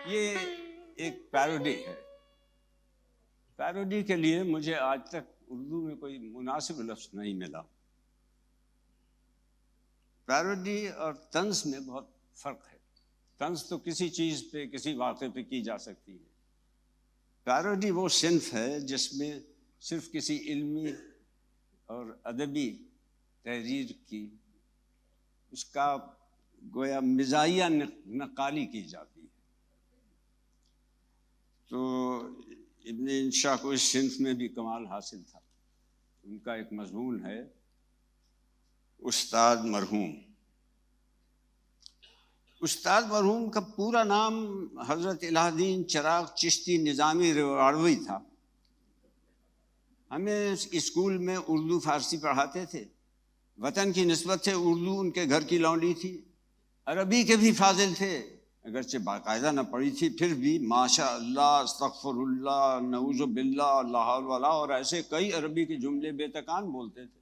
یہ ایک پیروڈی ہے. پیروڈی کے لیے مجھے آج تک اردو میں کوئی مناسب لفظ نہیں ملا. پیروڈی اور طنز میں بہت فرق ہے. طنز تو کسی چیز پہ کسی واقعے پہ کی جا سکتی ہے. پیروڈی وہ صنف ہے جس میں صرف کسی علمی اور ادبی تحریر کی اس کا گویا مزاحیہ نقالی کی جاتی ہے. تو ابن انشا کو اس صنف میں بھی کمال حاصل تھا. ان کا ایک مضمون ہے استاد مرحوم. استاد مرحوم کا پورا نام حضرت الہ الدین چراغ چشتی نظامی ریواڑوی تھا. ہمیں اسکول میں اردو فارسی پڑھاتے تھے. وطن کی نسبت سے اردو ان کے گھر کی لونڈی تھی. عربی کے بھی فاضل تھے، اگرچہ باقاعدہ نہ پڑھی تھی پھر بھی ماشاء اللہ، استغفر اللہ، نعوذ باللہ، لا حول ولا، اور ایسے کئی عربی کے جملے بے تکان بولتے تھے.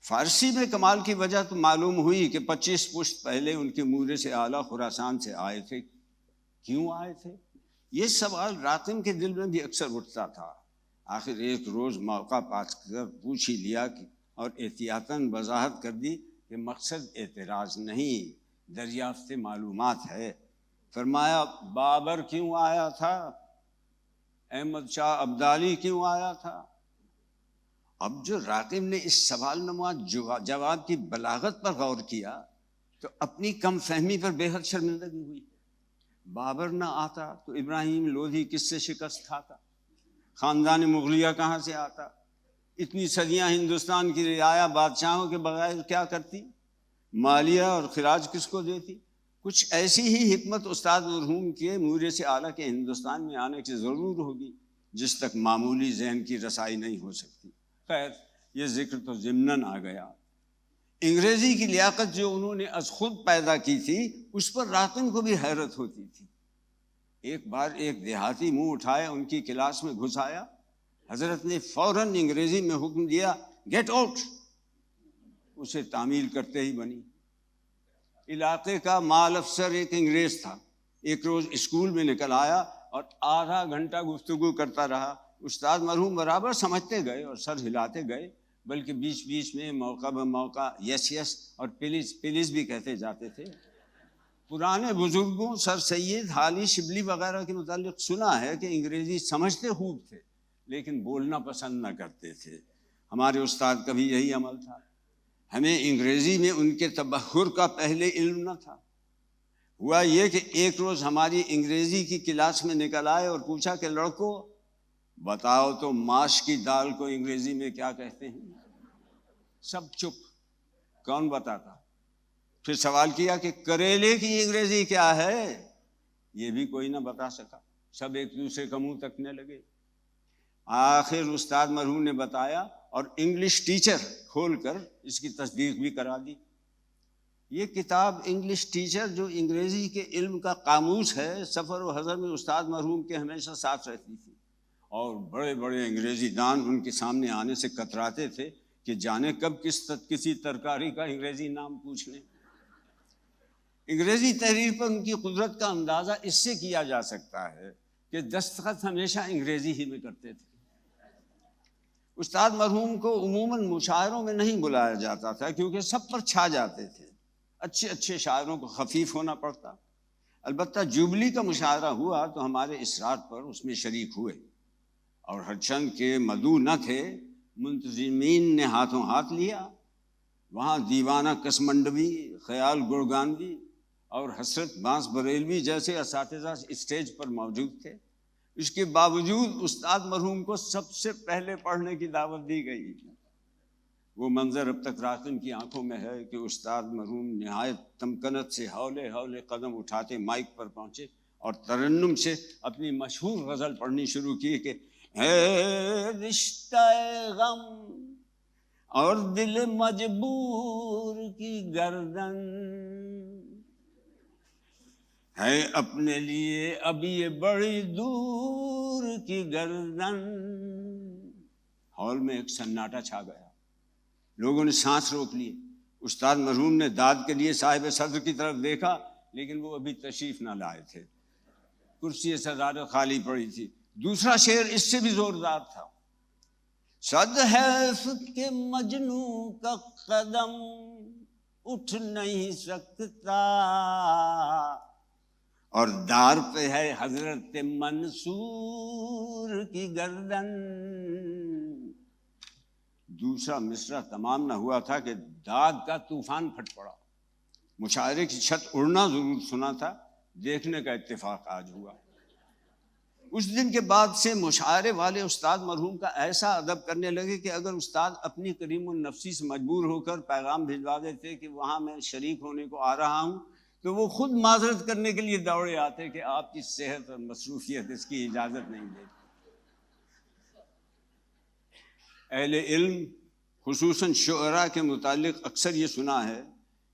فارسی میں کمال کی وجہ تو معلوم ہوئی کہ 25 پشت پہلے ان کے مورے سے اعلیٰ خراسان سے آئے تھے. کیوں آئے تھے؟ یہ سوال راقم کے دل میں بھی اکثر اٹھتا تھا. آخر ایک روز موقع پا کر پوچھ ہی لیا اور احتیاطاً وضاحت کر دی کہ مقصد اعتراض نہیں، دریافت معلومات ہے. فرمایا بابر کیوں آیا تھا؟ احمد شاہ ابدالی کیوں آیا تھا؟ اب جو راقم نے اس سوال نما جواب کی بلاغت پر غور کیا تو اپنی کم فہمی پر بے حد شرمندگی ہوئی. بابر نہ آتا تو ابراہیم لودھی کس سے شکست کھاتا؟ خاندان مغلیہ کہاں سے آتا؟ اتنی صدیاں ہندوستان کی رعایا بادشاہوں کے بغیر کیا کرتی؟ مالیہ اور خراج کس کو دیتی؟ کچھ ایسی ہی حکمت استاد مرحوم کے مورے سے اعلیٰ کے ہندوستان میں آنے کی ضرور ہوگی جس تک معمولی ذہن کی رسائی نہیں ہو سکتی. خیر یہ ذکر تو ضمناً آ گیا. انگریزی کی لیاقت جو انہوں نے از خود پیدا کی تھی اس پر راقم کو بھی حیرت ہوتی تھی. ایک بار ایک دیہاتی منہ اٹھائے ان کی کلاس میں گھس آیا. حضرت نے فوراً انگریزی میں حکم دیا گیٹ آؤٹ. اسے تعمیل کرتے ہی بنی. علاقے کا مال افسر ایک انگریز تھا. ایک روز اسکول میں نکل آیا اور آدھا گھنٹہ گفتگو کرتا رہا. استاد مرحوم برابر سمجھتے گئے اور سر ہلاتے گئے، بلکہ بیچ بیچ میں موقع بموقع یس یس اور پلیز پلیز بھی کہتے جاتے تھے. پرانے بزرگوں سر سید حالی شبلی وغیرہ کے متعلق سنا ہے کہ انگریزی سمجھتے خوب تھے لیکن بولنا پسند نہ کرتے تھے. ہمارے استاد کا بھی یہی عمل تھا. ہمیں انگریزی میں ان کے تبحر کا پہلے علم نہ تھا. ہوا یہ کہ ایک روز ہماری انگریزی کی کلاس میں نکل آئے اور پوچھا کہ لڑکوں بتاؤ تو ماش کی دال کو انگریزی میں کیا کہتے ہیں؟ سب چپ. کون بتاتا؟ پھر سوال کیا کہ کریلے کی انگریزی کیا ہے؟ یہ بھی کوئی نہ بتا سکا. سب ایک دوسرے کا منہ تکنے لگے. آخر استاد مرحوم نے بتایا اور انگلش ٹیچر کھول کر اس کی تصدیق بھی کرا دی. یہ کتاب انگلش ٹیچر جو انگریزی کے علم کا قاموس ہے، سفر و حضر میں استاد مرحوم کے ہمیشہ ساتھ رہتی تھی اور بڑے بڑے انگریزی دان ان کے سامنے آنے سے کتراتے تھے کہ جانے کب کسی ترکاری کا انگریزی نام پوچھ لیں. انگریزی تحریر پر ان کی قدرت کا اندازہ اس سے کیا جا سکتا ہے کہ دستخط ہمیشہ انگریزی ہی میں کرتے تھے. استاد مرحوم کو عموماً مشاعروں میں نہیں بلایا جاتا تھا کیونکہ سب پر چھا جاتے تھے. اچھے اچھے شاعروں کو خفیف ہونا پڑتا. البتہ جوبلی کا مشاعرہ ہوا تو ہمارے اصرار پر اس میں شریک ہوئے اور ہرچند کے مدعو نہ تھے منتظمین نے ہاتھوں ہاتھ لیا. وہاں دیوانہ کسمنڈوی، خیال گڑگانوی اور حسرت بانس بریلوی جیسے اساتذہ اسٹیج پر موجود تھے. اس کے باوجود استاد مرحوم کو سب سے پہلے پڑھنے کی دعوت دی گئی. وہ منظر اب تک راقم کی آنکھوں میں ہے کہ استاد مرحوم نہایت تمکنت سے ہولے ہولے قدم اٹھاتے مائک پر پہنچے اور ترنم سے اپنی مشہور غزل پڑھنی شروع کی کہ ہے رشتہ غم اور دل مجبور کی گردن، ہے اپنے لیے اب یہ بڑی دور کی گردن. ہال میں ایک سناٹا چھا گیا. لوگوں نے سانس روک لی. استاد مرحوم نے داد کے لیے صاحب صدر کی طرف دیکھا لیکن وہ ابھی تشریف نہ لائے تھے، کرسی صدارت خالی پڑی تھی۔ دوسرا شعر اس سے بھی زوردار تھا، صد حیف کہ مجنوں کا قدم اٹھ نہیں سکتا، اور دار پہ ہے حضرت منصور کی گردن۔ دوسرا مصرع تمام نہ ہوا تھا کہ داغ کا طوفان پھٹ پڑا۔ مشاعرے کی چھت اڑنا ضرور سنا تھا، دیکھنے کا اتفاق آج ہوا۔ اس دن کے بعد سے مشاعرے والے استاد مرحوم کا ایسا ادب کرنے لگے کہ اگر استاد اپنی کریم النفسی سے مجبور ہو کر پیغام بھجوا دیتے کہ وہاں میں شریک ہونے کو آ رہا ہوں، تو وہ خود معذرت کرنے کے لیے دوڑے آتے کہ آپ کی صحت اور مصروفیت اس کی اجازت نہیں دیتی۔ اہل علم خصوصاً شعراء کے متعلق اکثر یہ سنا ہے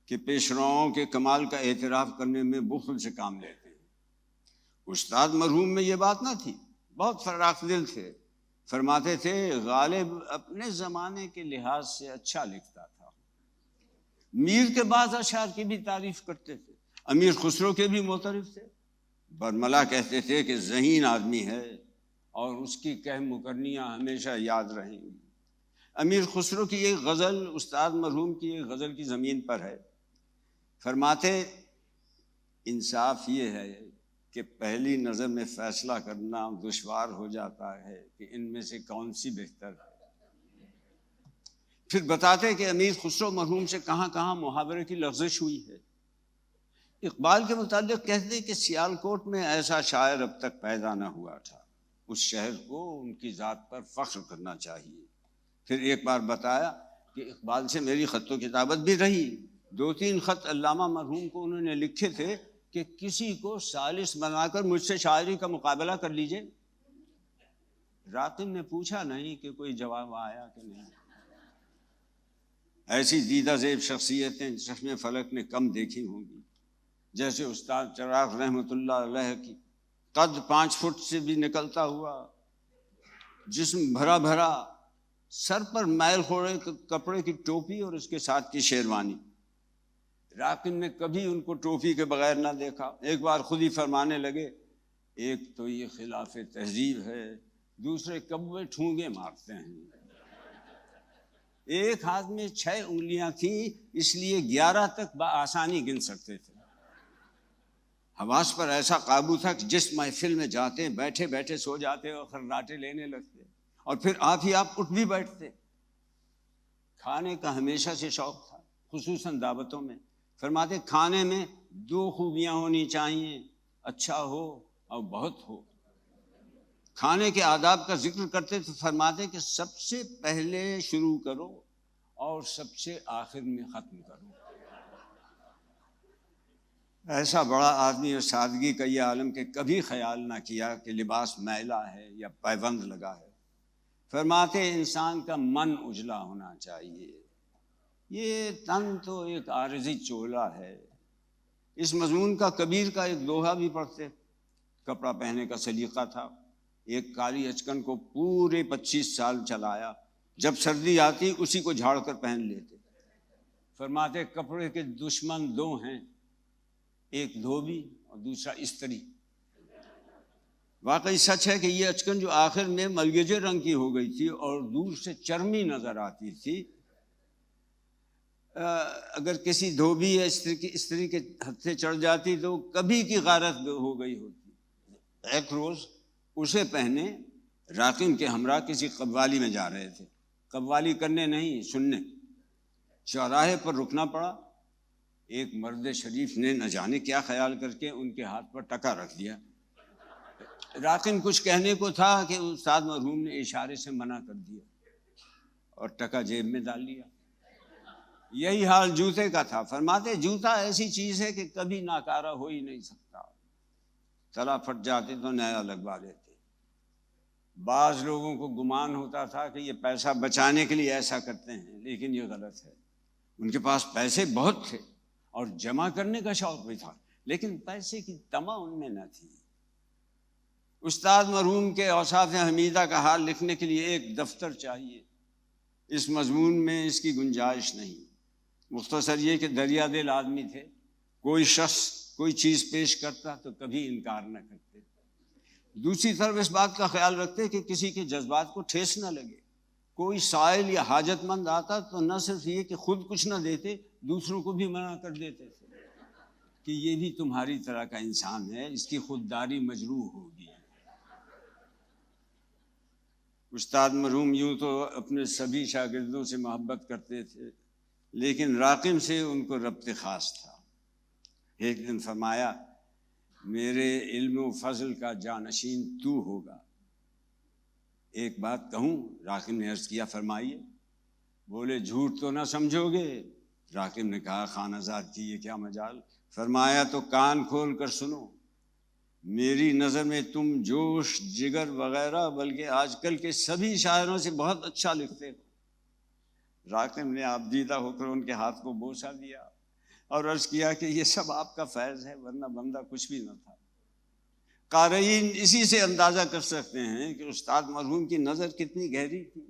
کہ پیشراؤں کے کمال کا اعتراف کرنے میں بخل سے کام لیتے ہیں۔ استاد مرحوم میں یہ بات نہ تھی، بہت فراخ دل تھے۔ فرماتے تھے غالب اپنے زمانے کے لحاظ سے اچھا لکھتا تھا۔ میر کے بعض اشعار کی بھی تعریف کرتے تھے، امیر خسرو کے بھی معترف تھے۔ برملا کہتے تھے کہ ذہین آدمی ہے اور اس کی کہہ مکرنیاں ہمیشہ یاد رہیں گی۔ امیر خسرو کی ایک غزل استاد مرحوم کی ایک غزل کی زمین پر ہے۔ فرماتے انصاف یہ ہے کہ پہلی نظر میں فیصلہ کرنا دشوار ہو جاتا ہے کہ ان میں سے کون سی بہتر ہے۔ پھر بتاتے کہ امیر خسرو مرحوم سے کہاں کہاں محاورے کی لغزش ہوئی ہے۔ اقبال کے متعلق کہتے کہ سیالکوٹ میں ایسا شاعر اب تک پیدا نہ ہوا تھا، اس شہر کو ان کی ذات پر فخر کرنا چاہیے۔ پھر ایک بار بتایا کہ اقبال سے میری خط و کتابت بھی رہی، 2-3 خط علامہ مرحوم کو انہوں نے لکھے تھے کہ کسی کو ثالث بنا کر مجھ سے شاعری کا مقابلہ کر لیجئے۔ راقم نے پوچھا نہیں کہ کوئی جواب آیا کہ نہیں۔ ایسی دیدہ زیب شخصیتیں چشم فلک نے کم دیکھی ہوں گی، جیسے استاد چراغ رحمۃ اللہ علیہ کی قد 5 فٹ سے بھی نکلتا ہوا، جسم بھرا بھرا، سر پر میل خوڑے کپڑے کی ٹوپی اور اس کے ساتھ کی شیروانی۔ راقم نے کبھی ان کو ٹوپی کے بغیر نہ دیکھا۔ ایک بار خود ہی فرمانے لگے، ایک تو یہ خلاف تہذیب ہے، دوسرے کبوے ٹھونگے مارتے ہیں۔ ایک ہاتھ میں 6 انگلیاں تھیں، اس لیے 11 تک بآسانی گن سکتے تھے۔ حواس پر ایسا قابو تھا کہ جس محفل میں جاتے بیٹھے بیٹھے سو جاتے اور خراٹے لینے لگتے، اور پھر آپ ہی آپ اٹھ بھی بیٹھتے۔ کھانے کا ہمیشہ سے شوق تھا، خصوصاً دعوتوں میں۔ فرماتے کھانے میں 2 خوبیاں ہونی چاہیے، اچھا ہو اور بہت ہو۔ کھانے کے آداب کا ذکر کرتے تو فرماتے کہ سب سے پہلے شروع کرو اور سب سے آخر میں ختم کرو۔ ایسا بڑا آدمی اور سادگی کا یہ عالم کہ کبھی خیال نہ کیا کہ لباس میلا ہے یا پیوند لگا ہے۔ فرماتے انسان کا من اجلا ہونا چاہیے، یہ تن تو ایک عارضی چولہا ہے۔ اس مضمون کا کبیر کا ایک دوہا بھی پڑھتے۔ کپڑا پہننے کا سلیقہ تھا، ایک کالی اچکن کو پورے 25 سال چلایا، جب سردی آتی اسی کو جھاڑ کر پہن لیتے۔ فرماتے کپڑے کے دشمن 2 ہیں، ایک دھوبی اور دوسرا استری۔ واقعی سچ ہے کہ یہ اچکن جو آخر میں ملگجے رنگ کی ہو گئی تھی اور دور سے چرمی نظر آتی تھی، اگر کسی دھوبی یا استری کے ہتھے چڑھ جاتی تو کبھی کی غارت ہو گئی ہوتی۔ ایک روز اسے پہنے راقم کے ہمراہ کسی قوالی میں جا رہے تھے، قوالی کرنے نہیں سننے۔ چوراہے پر رکنا پڑا، ایک مرد شریف نے نہ جانے کیا خیال کر کے ان کے ہاتھ پر ٹکا رکھ دیا۔ راقم کچھ کہنے کو تھا کہ استاد مرحوم نے اشارے سے منع کر دیا اور ٹکا جیب میں ڈال لیا۔ یہی حال جوتے کا تھا۔ فرماتے جوتا ایسی چیز ہے کہ کبھی ناکارہ ہو ہی نہیں سکتا، تلا پھٹ جاتے تو نیا لگوا دیتے۔ بعض لوگوں کو گمان ہوتا تھا کہ یہ پیسہ بچانے کے لیے ایسا کرتے ہیں، لیکن یہ غلط ہے۔ ان کے پاس پیسے بہت تھے اور جمع کرنے کا شوق بھی تھا، لیکن پیسے کی طمع ان میں نہ تھی۔ استاد مرحوم کے اوصاف حمیدہ کا حال لکھنے کے لیے ایک دفتر چاہیے، اس مضمون میں اس کی گنجائش نہیں۔ مختصر یہ کہ دریا دل آدمی تھے، کوئی شخص کوئی چیز پیش کرتا تو کبھی انکار نہ کرتے. دوسری طرف اس بات کا خیال رکھتے کہ کسی کے جذبات کو ٹھیس نہ لگے. کوئی سائل یا حاجت مند آتا تو نہ صرف یہ کہ خود کچھ نہ دیتے، دوسروں کو بھی منع کر دیتے تھے کہ یہ بھی تمہاری طرح کا انسان ہے، اس کی خودداری مجروح ہوگی. استاد مرحوم یوں تو اپنے سبھی شاگردوں سے محبت کرتے تھے، لیکن راقم سے ان کو ربط خاص تھا. ایک دن فرمایا میرے علم و فضل کا جانشین تو ہوگا. ایک بات کہوں؟ راقم نے عرض کیا فرمائیے. بولے جھوٹ تو نہ سمجھو گے؟ راقم نے کہا خانہ زاد کی یہ کیا مجال. فرمایا تو کان کھول کر سنو. میری نظر میں تم جوش جگر وغیرہ بلکہ آج کل کے سبھی شاعروں سے بہت اچھا لکھتے ہو. راقم نے آپ دیدہ ہو کر ان کے ہاتھ کو بوسہ دیا اور عرض کیا کہ یہ سب آپ کا فیض ہے، ورنہ بندہ کچھ بھی نہ تھا. قارئین اسی سے اندازہ کر سکتے ہیں کہ استاد مرحوم کی نظر کتنی گہری تھی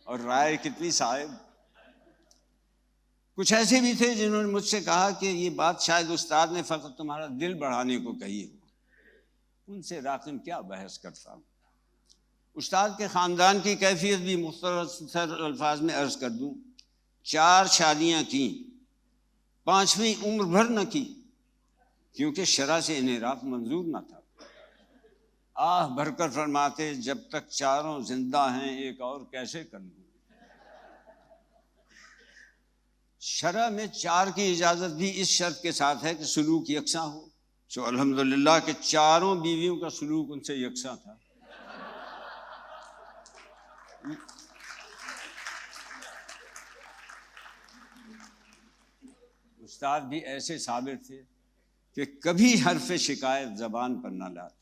اور رائے کتنی صائب. کچھ ایسے بھی تھے جنہوں نے مجھ سے کہا کہ یہ بات شاید استاد نے فقط تمہارا دل بڑھانے کو کہی ہو. ان سے راقم کیا بحث کرتا ہوں. استاد کے خاندان کی کیفیت بھی مختصر الفاظ میں عرض کر دوں. 4 شادیاں کی، 5ویں عمر بھر نہ کی، کیونکہ شرع سے انحراف منظور نہ تھا. آہ بھر کر فرماتے جب تک 4 زندہ ہیں ایک اور کیسے کر لوں. شرع میں 4 کی اجازت بھی اس شرط کے ساتھ ہے کہ سلوک یکساں ہو. سو الحمدللہ کہ 4 بیویوں کا سلوک ان سے یکساں تھا. استاد بھی ایسے صابر تھے کہ کبھی حرف شکایت زبان پر نہ لاتے.